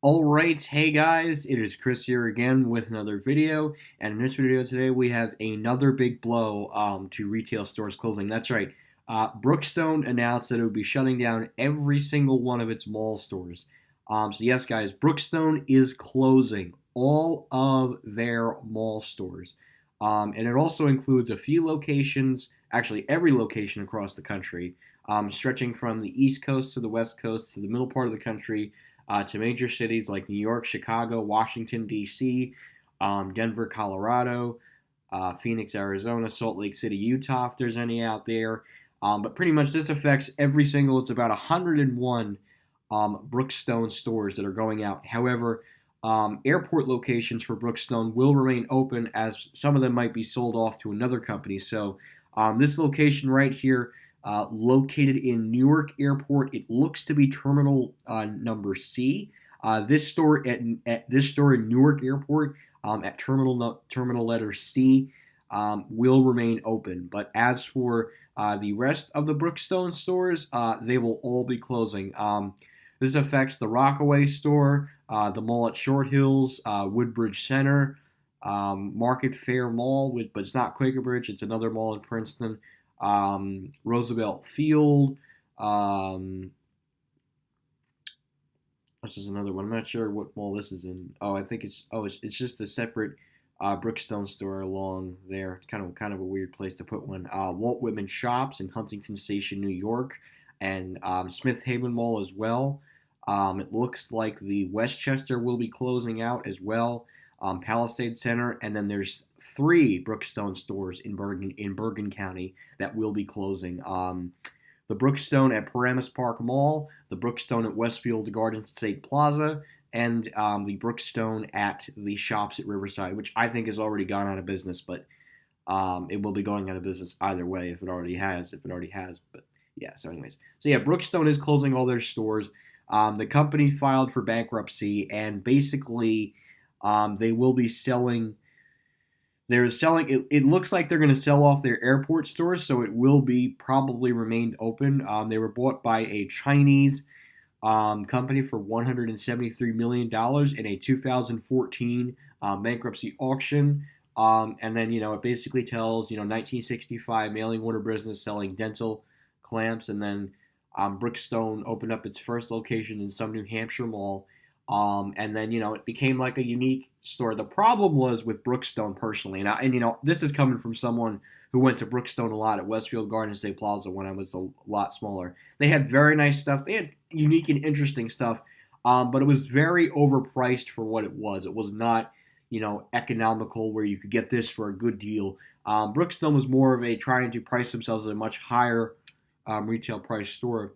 Alright, hey guys, it is Chris here again with another video, and in this video today we have another big blow to retail stores closing. That's right, Brookstone announced that it would be shutting down every single one of its mall stores. So yes guys, Brookstone is closing all of their mall stores. And it also includes a few locations, actually every location across the country, stretching from the East Coast to the West Coast to the middle part of the country, to major cities like New York, Chicago, Washington, D.C., Denver, Colorado, Phoenix, Arizona, Salt Lake City, Utah, if there's any out there. But pretty much this affects every single, it's about 101 Brookstone stores that are going out. However, airport locations for Brookstone will remain open as some of them might be sold off to another company. So this location right here, located in Newark Airport. It looks to be terminal number C. This store at this store in Newark Airport at terminal letter C will remain open. But as for the rest of the Brookstone stores, they will all be closing. This affects the Rockaway store, the mall at Short Hills, Woodbridge Center, Market Fair Mall, but it's not Quaker Bridge. It's another mall in Princeton. Roosevelt Field. This is another one. I'm not sure what mall this is in. Oh, I think it's just a separate Brookstone store along there. It's kind of a weird place to put one. Walt Whitman Shops in Huntington Station, New York, and Smith Haven Mall as well. It looks like the Westchester will be closing out as well. Palisade Center, and then there's three Brookstone stores in Bergen County that will be closing. The Brookstone at Paramus Park Mall, the Brookstone at Westfield Garden State Plaza, and the Brookstone at the Shops at Riverside, which I think has already gone out of business, but it will be going out of business either way if it already has. But yeah. So anyways, so yeah, Brookstone is closing all their stores. The company filed for bankruptcy, and basically, they will be selling. They're selling. It looks like they're going to sell off their airport stores, so it will be probably remained open. They were bought by a Chinese company for $173 million in a 2014 bankruptcy auction. And then it basically tells 1965 mailing order business selling dental clamps, and then Brookstone opened up its first location in some New Hampshire mall. And then it became like a unique store. The problem was with Brookstone personally, and this is coming from someone who went to Brookstone a lot at Westfield Garden State Plaza when I was a lot smaller. They had very nice stuff. They had unique and interesting stuff, but it was very overpriced for what it was. It was not economical where you could get this for a good deal. Brookstone was more of a trying to price themselves at a much higher retail price store.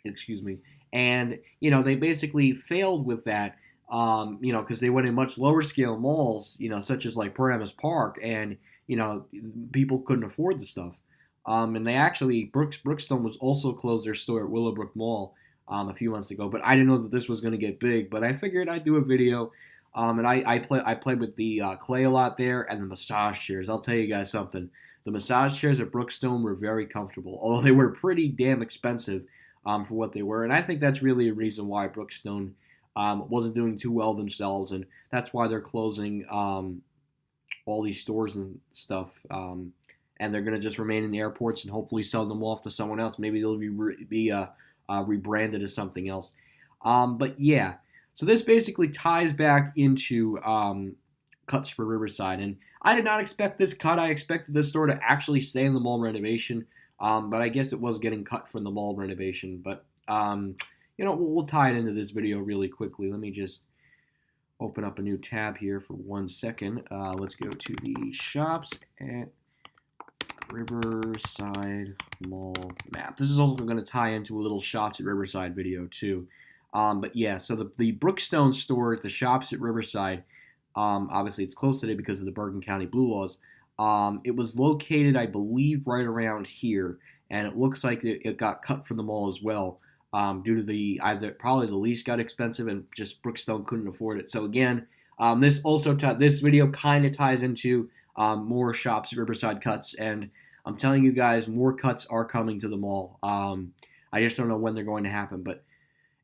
Excuse me. And they basically failed with that, because they went in much lower scale malls, such as like Paramus Park, and people couldn't afford the stuff. And they actually Brookstone was also closed their store at Willowbrook Mall a few months ago, but I didn't know that this was going to get big. But I figured I'd do a video. And I played with the clay a lot there, and the massage chairs. I'll tell you guys something. The massage chairs at Brookstone were very comfortable, although they were pretty damn expensive for what they were. And I think that's really a reason why Brookstone wasn't doing too well themselves, and that's why they're closing all these stores and stuff. And they're going to just remain in the airports and hopefully sell them off to someone else. Maybe they'll be rebranded as something else. But yeah, so this basically ties back into cuts for Riverside. And I did not expect this cut. I expected this store to actually stay in the mall renovation. But I guess it was getting cut from the mall renovation. But, we'll tie it into this video really quickly. Let me just open up a new tab here for 1 second. Let's go to the Shops at Riverside Mall map. This is also going to tie into a little Shops at Riverside video, too. But yeah, so the Brookstone store at the Shops at Riverside, obviously it's closed today because of the Bergen County Blue Laws. It was located, I believe, right around here, and it looks like it got cut from the mall as well, due to probably the lease got expensive and just Brookstone couldn't afford it. So again, this video kind of ties into more Shops at Riverside cuts, and I'm telling you guys, more cuts are coming to the mall. I just don't know when they're going to happen, but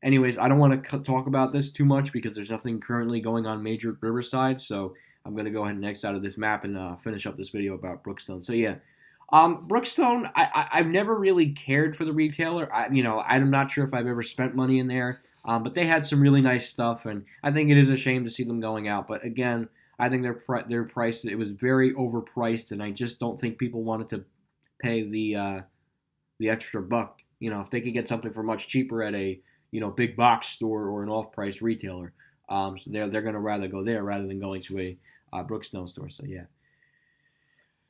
Anyways, I don't want to talk about this too much because there's nothing currently going on major at Riverside. So I'm going to go ahead and X out of this map and finish up this video about Brookstone. So yeah, Brookstone, I've never really cared for the retailer. I'm not sure if I've ever spent money in there. But they had some really nice stuff, and I think it is a shame to see them going out. But again, I think their price, it was very overpriced, and I just don't think people wanted to pay the extra buck. If they could get something for much cheaper at a big box store or an off price retailer, so they're gonna rather go there rather than going to a Brookstone store. So yeah.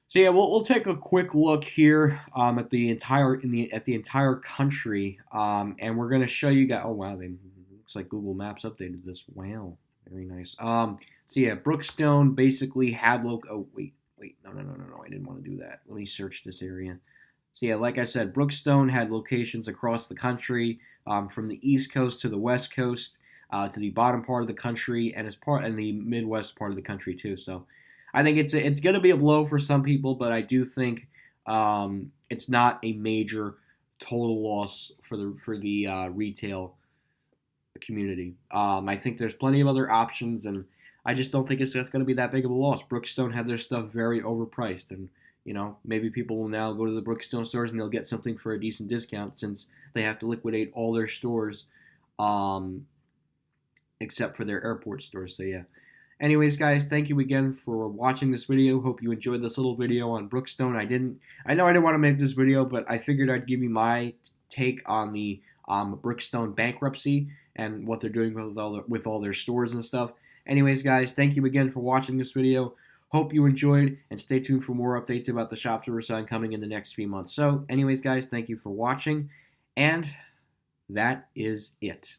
So yeah, we'll take a quick look here at the entire country, and we're gonna show you guys. Oh wow, looks like Google Maps updated this. Wow, very nice. So yeah, Brookstone basically had Oh wait, no, I didn't want to do that. Let me search this area. So yeah, like I said, Brookstone had locations across the country, from the East Coast to the West Coast, to the bottom part of the country, and the Midwest part of the country too. So I think it's going to be a blow for some people, but I do think it's not a major total loss for the retail community. I think there's plenty of other options, and I just don't think it's going to be that big of a loss. Brookstone had their stuff very overpriced, and maybe people will now go to the Brookstone stores and they'll get something for a decent discount since they have to liquidate all their stores, except for their airport stores. So yeah. Anyways, guys, thank you again for watching this video. Hope you enjoyed this little video on Brookstone. I know I didn't want to make this video, but I figured I'd give you my take on the Brookstone bankruptcy and what they're doing with all their stores and stuff. Anyways, guys, thank you again for watching this video. Hope you enjoyed, and stay tuned for more updates about the Shops Riverside coming in the next few months. So, anyways, guys, thank you for watching, and that is it.